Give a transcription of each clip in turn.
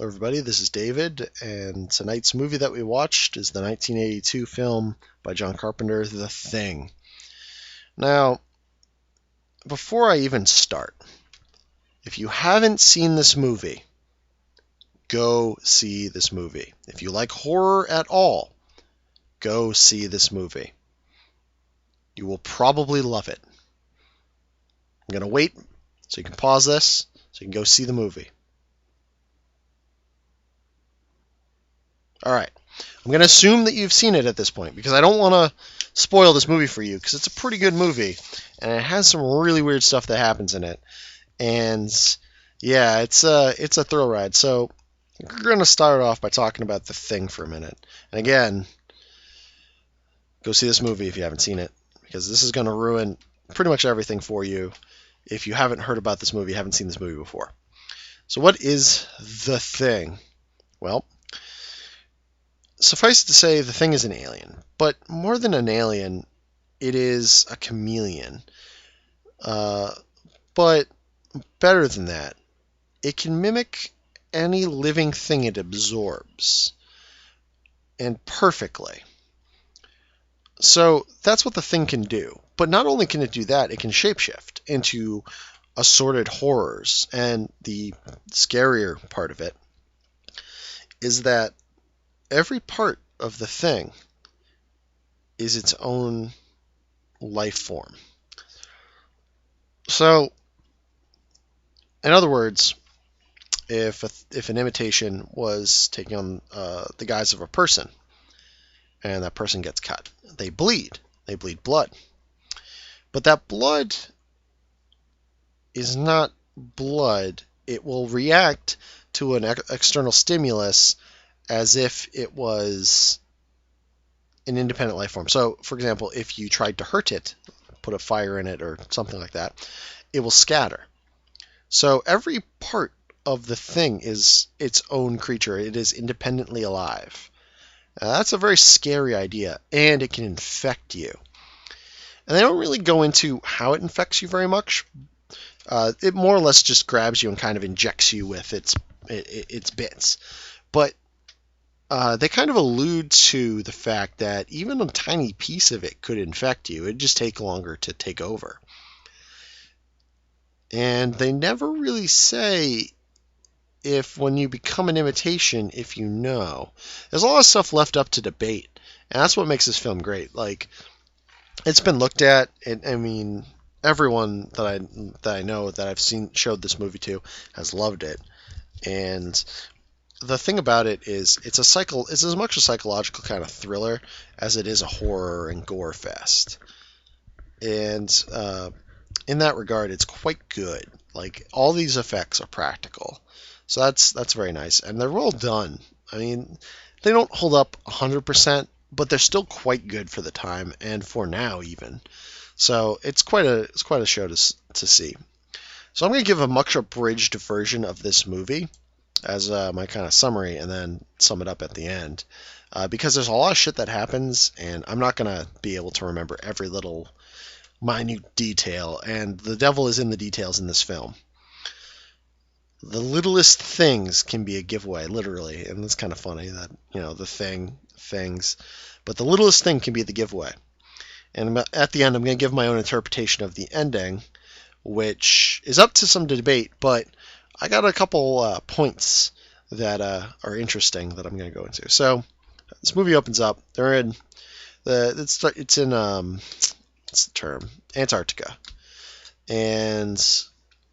Hello, everybody. This is David, and tonight's movie that we watched is the 1982 film by John Carpenter, The Thing. Now, before I even start, if you haven't seen this movie, go see this movie. If you like horror at all, go see this movie. You will probably love it. I'm going to wait so you can pause this so you can go see the movie. All right. I'm going to assume that you've seen it at this point because I don't want to spoil this movie for you because it's a pretty good movie and it has some really weird stuff that happens in it. And yeah, it's a thrill ride. So we're going to start off by talking about The Thing for a minute. And again, go see this movie if you haven't seen it because this is going to ruin pretty much everything for you if you haven't heard about this movie, haven't seen this movie before. So what is The Thing? Well, suffice it to say, The Thing is an alien. But more than an alien, it is a chameleon. But better than that, it can mimic any living thing it absorbs. And perfectly. So that's what The Thing can do. But not only can it do that, it can shapeshift into assorted horrors. And the scarier part of it is that every part of the thing is its own life form. So, in other words, if an imitation was taking on the guise of a person, and that person gets cut, they bleed blood. But that blood is not blood. It will react to an external stimulus as if it was an independent life form. So, for example, if you tried to hurt it, put a fire in it or something like that, it will scatter. So every part of the thing is its own creature. It is independently alive. Now, that's a very scary idea, and it can infect you. And they don't really go into how it infects you very much. It more or less just grabs you and kind of injects you with its bits. But they kind of allude to the fact that even a tiny piece of it could infect you. It'd just take longer to take over. And they never really say if when you become an imitation, if you know. There's a lot of stuff left up to debate. And that's what makes this film great. Like, it's been looked at. I mean, everyone that I know that I've showed this movie to has loved it. And the thing about it is it's as much a psychological kind of thriller as it is a horror and gore fest. And in that regard, it's quite good. Like, all these effects are practical. So that's very nice. And they're well done. I mean, they don't hold up 100%, but they're still quite good for the time and for now even. So it's quite a show to see. So I'm going to give a much abridged version of this movie as my kind of summary and then sum it up at the end. Because there's a lot of shit that happens, and I'm not going to be able to remember every little minute detail, and the devil is in the details in this film. The littlest things can be a giveaway, literally, and it's kind of funny that, things, but the littlest thing can be the giveaway. And at the end, I'm going to give my own interpretation of the ending, which is up to some debate, but I got a couple points that are interesting that I'm going to go into. So this movie opens up. They're in it's in what's the term? Antarctica, and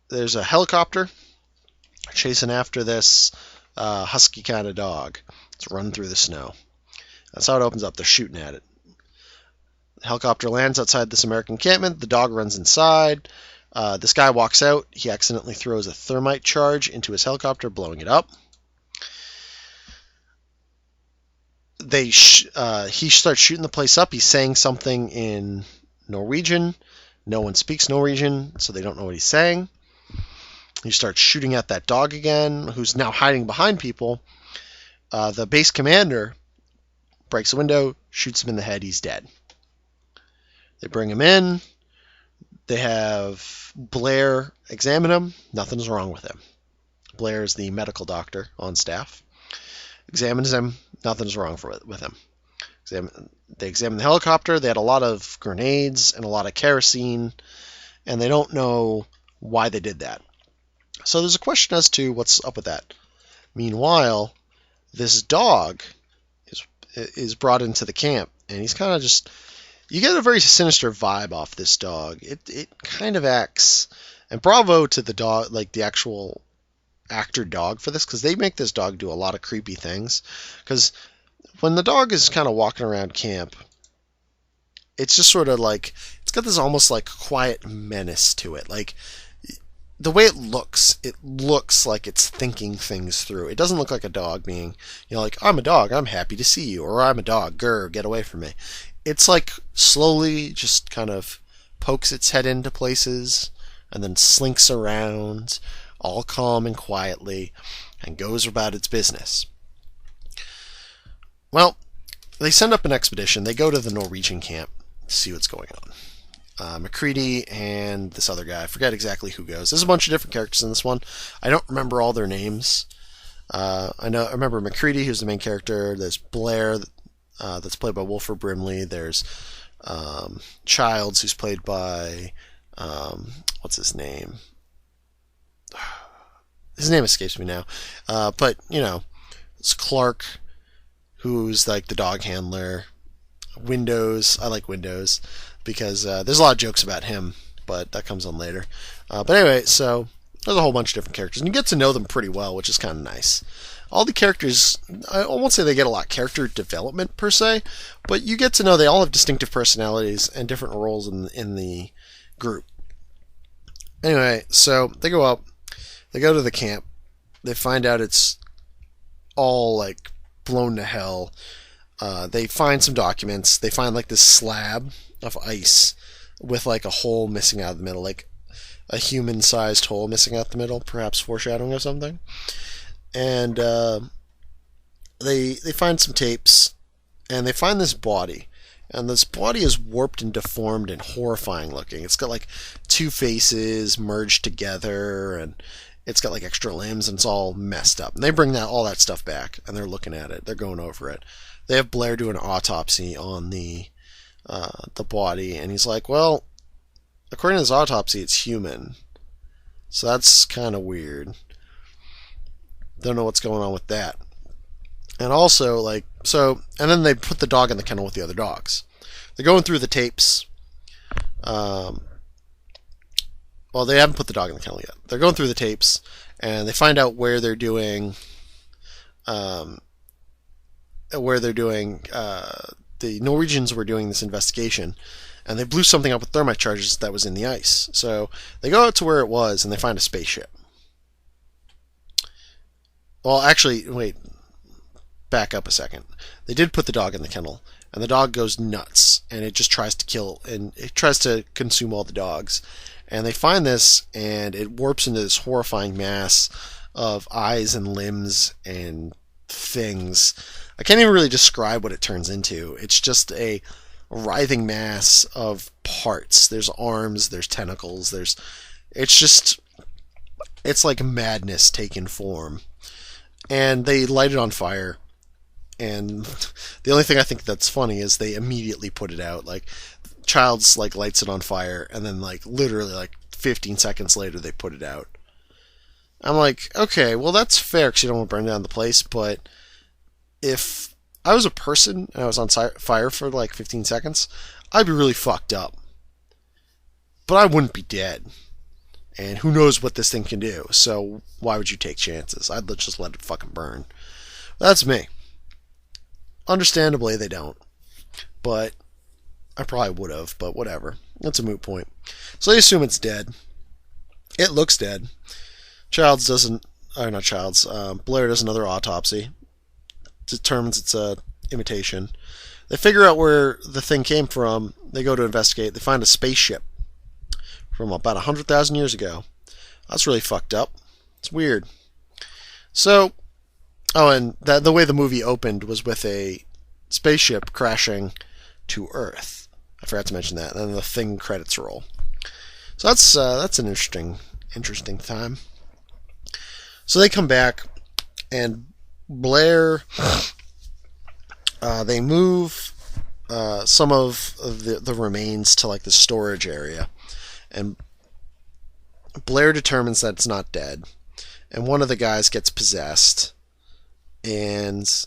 there's a helicopter chasing after this husky kind of dog. It's running through the snow. That's how it opens up. They're shooting at it. The helicopter lands outside this American encampment. The dog runs inside. This guy walks out. He accidentally throws a thermite charge into his helicopter, blowing it up. He starts shooting the place up. He's saying something in Norwegian. No one speaks Norwegian, so they don't know what he's saying. He starts shooting at that dog again, who's now hiding behind people. The base commander breaks a window, shoots him in the head. He's dead. They bring him in. They have Blair examine him. Nothing's wrong with him. Blair is the medical doctor on staff. Examines him. Nothing's wrong with him. They examined the helicopter. They had a lot of grenades and a lot of kerosene, and they don't know why they did that. So there's a question as to what's up with that. Meanwhile, this dog is brought into the camp, and he's kind of just... You get a very sinister vibe off this dog. It kind of acts... And bravo to the dog, like the actual actor dog for this, because they make this dog do a lot of creepy things. Because when the dog is kind of walking around camp, it's just sort of like... It's got this almost like quiet menace to it. Like... The way it looks like it's thinking things through. It doesn't look like a dog being, like, I'm a dog, I'm happy to see you, or I'm a dog, grr, get away from me. It's like slowly just kind of pokes its head into places and then slinks around, all calm and quietly, and goes about its business. Well, they send up an expedition. They go to the Norwegian camp to see what's going on. McCready and this other guy. I forget exactly who goes. There's a bunch of different characters in this one. I don't remember all their names. I remember McCready, who's the main character. There's Blair, that's played by Wilford Brimley. There's Childs, who's played by what's his name? His name escapes me now. But it's Clark, who's like the dog handler. Windows. I like Windows because there's a lot of jokes about him, but that comes on later. But anyway, so there's a whole bunch of different characters, and you get to know them pretty well, which is kind of nice. All the characters, I won't say they get a lot of character development per se, but you get to know they all have distinctive personalities and different roles in the group. Anyway, so they go up, they go to the camp, they find out it's all like blown to hell. They find some documents. They find like this slab of ice with like a hole missing out of the middle, like a human-sized hole missing out the middle, perhaps foreshadowing of something. And they find some tapes, and they find this body. And this body is warped and deformed and horrifying looking. It's got like two faces merged together, and it's got like extra limbs, and it's all messed up. And they bring all that stuff back, and they're looking at it. They're going over it. They have Blair do an autopsy on the body, and he's like, well, according to this autopsy, it's human. So that's kind of weird. Don't know what's going on with that. And also, and then they put the dog in the kennel with the other dogs. They're going through the tapes. Well, they haven't put the dog in the kennel yet. They're going through the tapes, and they find out where they're doing... the Norwegians were doing this investigation, and they blew something up with thermite charges that was in the ice. So they go out to where it was, and they find a spaceship. Well, actually, wait, back up a second. They did put the dog in the kennel, and the dog goes nuts, and it just tries to kill, and it tries to consume all the dogs. And they find this, and it warps into this horrifying mass of eyes and limbs and things. I can't even really describe what it turns into. It's just a writhing mass of parts. There's arms, there's tentacles, it's like madness taken form. And they light it on fire. And the only thing I think that's funny is they immediately put it out. Like, Childs lights it on fire, and then literally 15 seconds later they put it out. I'm like, okay, well that's fair because you don't want to burn down the place, but if I was a person and I was on fire for 15 seconds, I'd be really fucked up. But I wouldn't be dead. And who knows what this thing can do, so why would you take chances? I'd just let it fucking burn. That's me. Understandably, they don't. But I probably would have, but whatever. That's a moot point. So they assume it's dead. It looks dead. Blair does another autopsy. Determines it's a imitation. They figure out where the thing came from. They go to investigate. They find a spaceship from about 100,000 years ago. That's really fucked up. It's weird. So, and the way the movie opened was with a spaceship crashing to Earth. I forgot to mention that. And then the Thing credits roll. So that's an interesting time. So they come back, and Blair, they move some of the remains to like the storage area, and Blair determines that it's not dead, and one of the guys gets possessed, and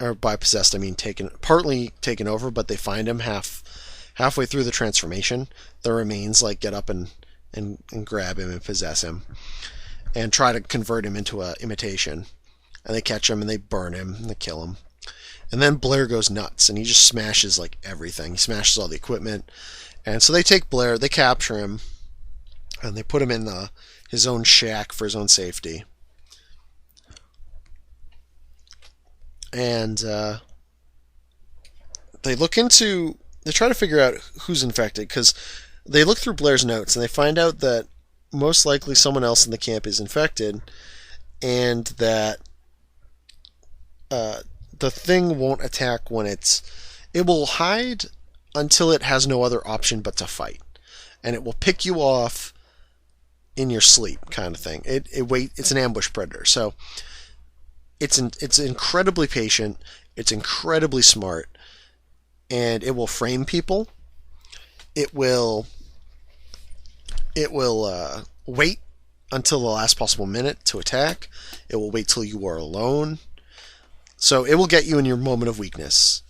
or by possessed I mean partly taken over, but they find him halfway through the transformation. The remains like get up and grab him and possess him, and try to convert him into a imitation, and they catch him and they burn him and they kill him. And then Blair goes nuts and he just smashes like everything. He smashes all the equipment, and so they take Blair, they capture him, and they put him in his own shack for his own safety. And they try to figure out who's infected, because they look through Blair's notes and they find out that most likely someone else in the camp is infected, and that the thing won't attack when it will hide until it has no other option but to fight, and it will pick you off in your sleep, kind of thing. It's an ambush predator, so it's incredibly patient, it's incredibly smart, and it will frame people. It will wait until the last possible minute to attack. It will wait till you are alone. So it will get you in your moment of weakness,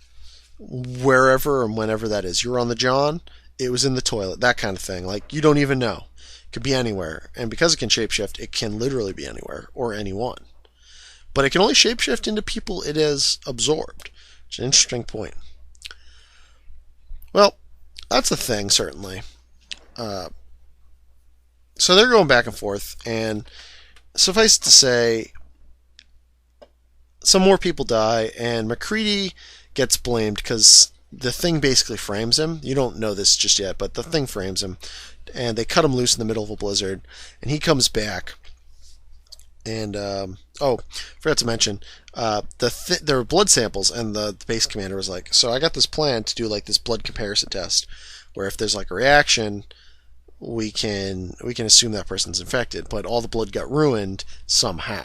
wherever and whenever that is. You're on the john, it was in the toilet, that kind of thing. Like, you don't even know. It could be anywhere. And because it can shapeshift, it can literally be anywhere or anyone. But it can only shapeshift into people it has absorbed. It's an interesting point. Well, that's the thing, certainly. So they're going back and forth, and suffice to say, some more people die, and MacReady gets blamed because the thing basically frames him. You don't know this just yet, but the thing frames him, and they cut him loose in the middle of a blizzard, and he comes back. And forgot to mention, there were blood samples, and the base commander was like, so I got this plan to do like this blood comparison test, where if there's like a reaction, we can assume that person's infected, but all the blood got ruined somehow.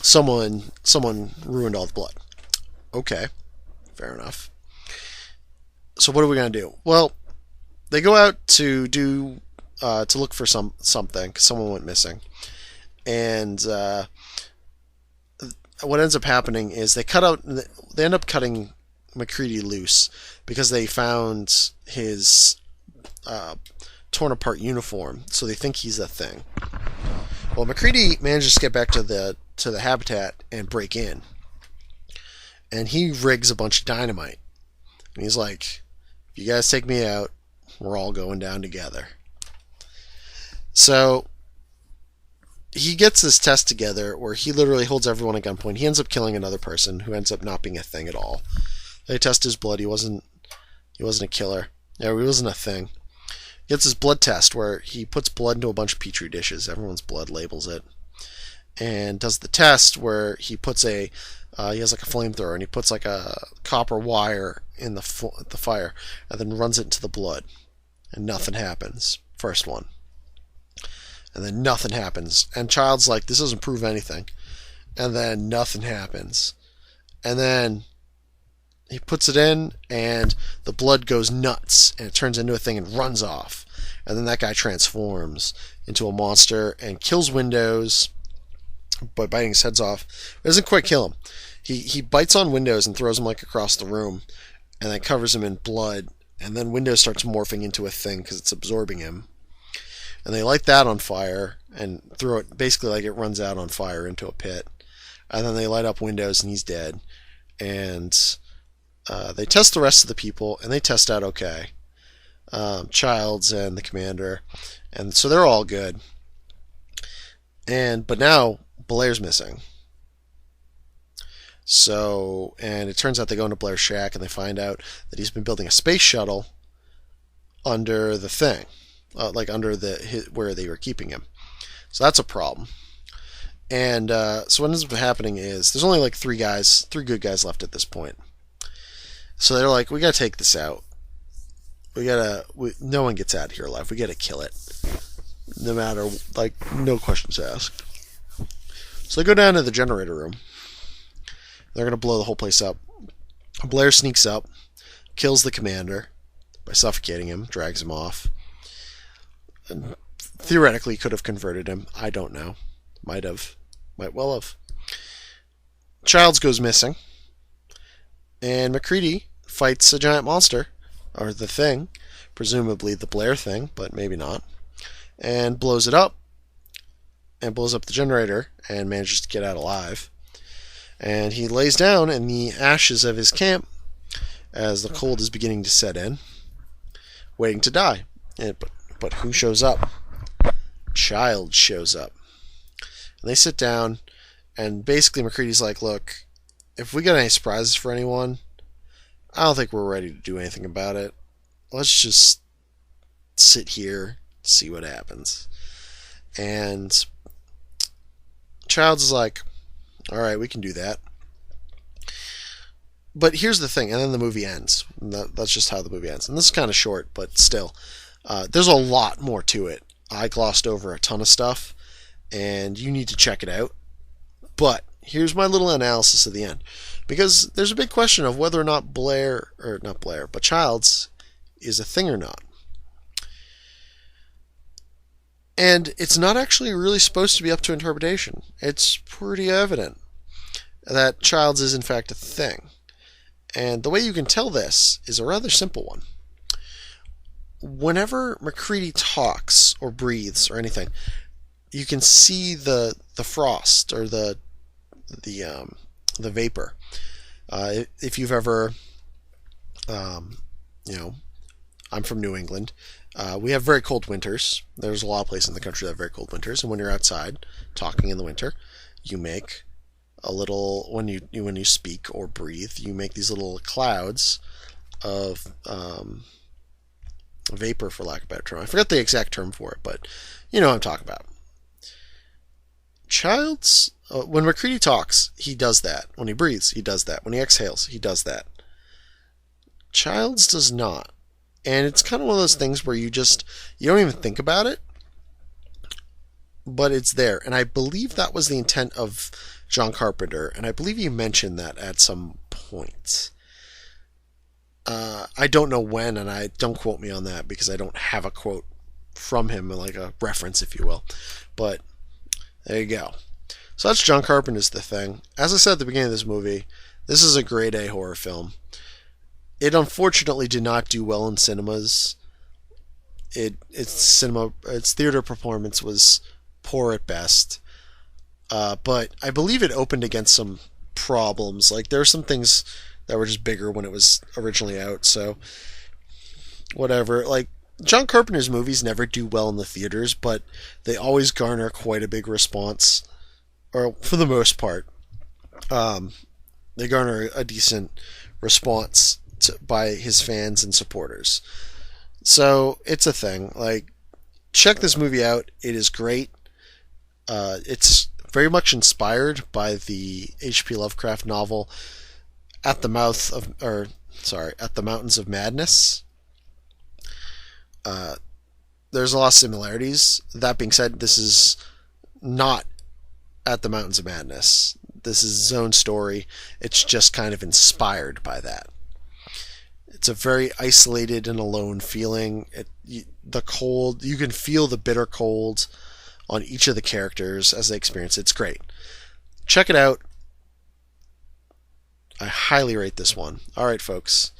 Someone ruined all the blood. Okay, fair enough. So what are we gonna do? Well, they go out to look for something, because someone went missing, and what ends up happening is they end up cutting MacReady loose because they found his torn apart uniform, so they think he's a thing. Well, MacReady manages to get back to the habitat and break in, and he rigs a bunch of dynamite, and he's like, if you guys take me out, we're all going down together. So he gets this test together where he literally holds everyone at gunpoint. He ends up killing another person who ends up not being a thing at all. They test his blood. He wasn't a killer. No, he wasn't a thing. He gets his blood test where he puts blood into a bunch of petri dishes. Everyone's blood, labels it, and does the test where he puts he has like a flamethrower, and he puts like a copper wire in the fire, and then runs it into the blood, and nothing happens. First one. And then nothing happens. And Child's like, this doesn't prove anything. And then nothing happens. And then he puts it in, and the blood goes nuts, and it turns into a thing and runs off. And then that guy transforms into a monster and kills Windows by biting his heads off. It doesn't quite kill him. He bites on Windows and throws him like across the room, and then covers him in blood. And then Windows starts morphing into a thing because it's absorbing him. And they light that on fire and throw it, basically like it runs out on fire into a pit. And then they light up Windows, and he's dead. And they test the rest of the people, and they test out okay. Childs and the commander. And so they're all good. But now Blair's missing. So, and it turns out they go into Blair's shack, and they find out that he's been building a space shuttle under the thing. Like under where they were keeping him. So that's a problem. And so what ends up happening is there's only like three good guys left at this point. So they're like, we gotta take this out. No one gets out of here alive. We gotta kill it. No matter, like, no questions asked. So they go down to the generator room. They're going to blow the whole place up. Blair sneaks up, kills the commander by suffocating him, drags him off. And theoretically could have converted him. I don't know. Might have. Might well have. Childs goes missing. And MacReady fights a giant monster, or the thing, presumably the Blair thing, but maybe not, and blows it up, and blows up the generator, and manages to get out alive. And he lays down in the ashes of his camp as the cold is beginning to set in, waiting to die. But who shows up? Childs shows up. And they sit down, and basically MacReady's like, look, if we got any surprises for anyone, I don't think we're ready to do anything about it. Let's just sit here, see what happens. And Childs is like, all right, we can do that. But here's the thing, and then the movie ends. That's just how the movie ends. And this is kind of short, but still. There's a lot more to it. I glossed over a ton of stuff, and you need to check it out. But here's my little analysis of the end. Because there's a big question of whether or not Childs is a thing or not. And it's not actually really supposed to be up to interpretation. It's pretty evident that Childs is in fact a thing. And the way you can tell this is a rather simple one. Whenever MacReady talks or breathes or anything, you can see the frost or the vapor. If you've ever, I'm from New England. We have very cold winters. There's a lot of places in the country that have very cold winters, and when you're outside talking in the winter, you make a little when you speak or breathe, you make these little clouds of vapor, for lack of a better term. I forget the exact term for it, but you know what I'm talking about. Childs, when MacReady talks, he does that. When he breathes, he does that. When he exhales, he does that. Childs does not. And it's kind of one of those things where you don't even think about it, but it's there. And I believe that was the intent of John Carpenter, and I believe he mentioned that at some point. I don't know when, and I don't quote me on that because I don't have a quote from him, like a reference, if you will. But there you go. So that's John Carpenter's The Thing. As I said at the beginning of this movie, this is a grade A horror film. It unfortunately did not do well in cinemas. Its theater performance was poor at best. But I believe it opened against some problems. Like, there are some things that were just bigger when it was originally out, so whatever. Like, John Carpenter's movies never do well in the theaters, but they always garner quite a big response, or for the most part, they garner a decent response by his fans and supporters. So it's a thing. Like, check this movie out. It is great. It's very much inspired by the H.P. Lovecraft novel At the Mountains of Madness. There's a lot of similarities. That being said, this is not At the Mountains of Madness. This is his own story. It's just kind of inspired by that. It's a very isolated and alone feeling. The cold, you can feel the bitter cold on each of the characters as they experience it. It's great. Check it out. I highly rate this one. All right, folks.